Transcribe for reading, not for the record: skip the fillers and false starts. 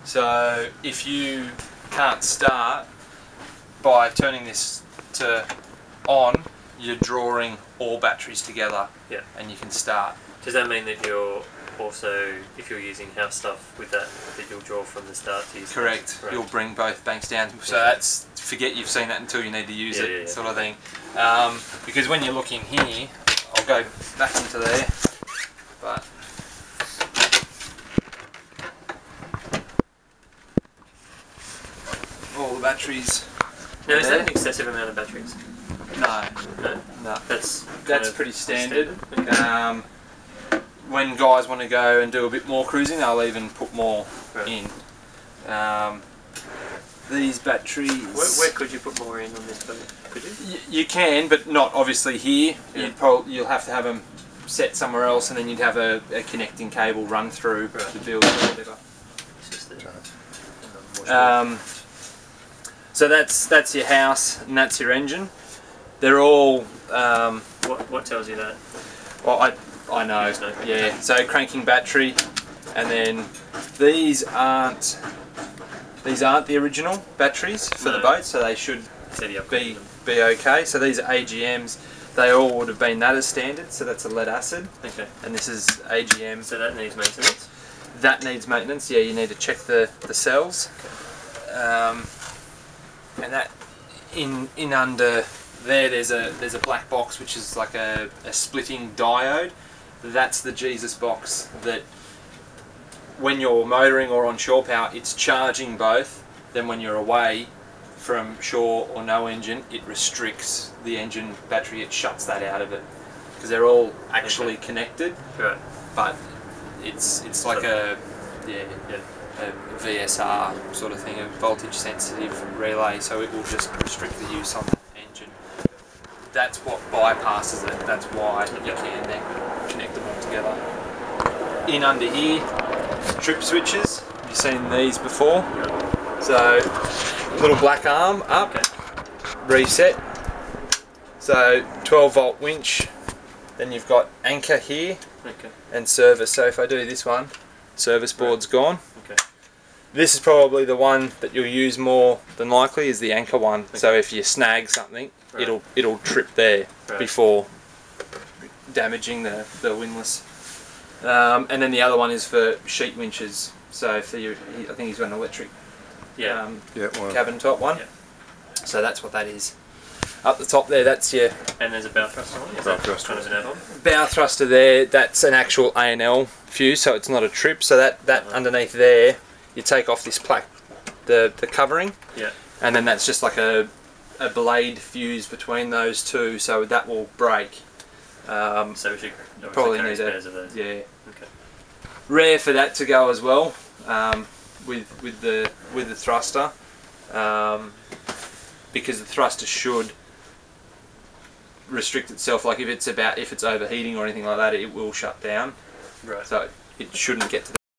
So if you can't start by turning this to on, you're drawing all batteries together, and you can start. Does that mean that you're also, if you're using house stuff with that you'll draw from the start to use? Correct. You'll bring both banks down. So that's, forget you've seen that until you need to use it, sort of thing. Because when you look in here, I'll go back into there, but all the batteries. Now, is that an excessive amount of batteries? No. No. That's pretty standard. When guys want to go and do a bit more cruising, they'll even put more in. These batteries. Where could you put more in on this boat? Could you? You can, but not obviously here. You'll have to have them set somewhere else, and then you'd have a connecting cable run through the build or whatever. So that's your house and that's your engine. They're all. What tells you that? Well, I know. Yeah. So cranking battery, and then these aren't the original batteries for the boat, so they should be okay. So these are AGMs. They all would have been that as standard. So that's a lead acid. Okay. And this is AGM. So that needs maintenance. That needs maintenance. Yeah, you need to check the cells. And that in under there, there's a black box which is like a splitting diode. That's the Jesus box that when you're motoring or on shore power, it's charging both. Then when you're away from shore or no engine, it restricts the engine battery. It shuts that out of it because they're all actually connected. Right. But it's like a VSR sort of thing, a voltage sensitive relay, so it will just restrict the use on the engine. That's what bypasses it. That's why you can then connect them all together. In under here, trip switches. You've seen these before. So little black arm up, reset. So 12 volt winch. Then you've got anchor here and service. So if I do this one, service board's gone. This is probably the one that you'll use more than likely, is the anchor one. So if you snag something, it'll trip there before damaging the windlass. And then the other one is for sheet winches. So for you, I think he's got an electric cabin top one. So that's what that is. Up the top there, that's your. And there's a bow thruster on. Is that kind of an add-on? Bow thruster there. That's an actual A&L fuse, so it's not a trip. So that underneath there, you take off this the covering, and then that's just like a blade fuse between those two, so that will break. So we should probably need spares of those. Okay. Rare for that to go as well, with the thruster, because the thruster should restrict itself. Like if it's overheating or anything like that, it will shut down. Right. So it shouldn't get to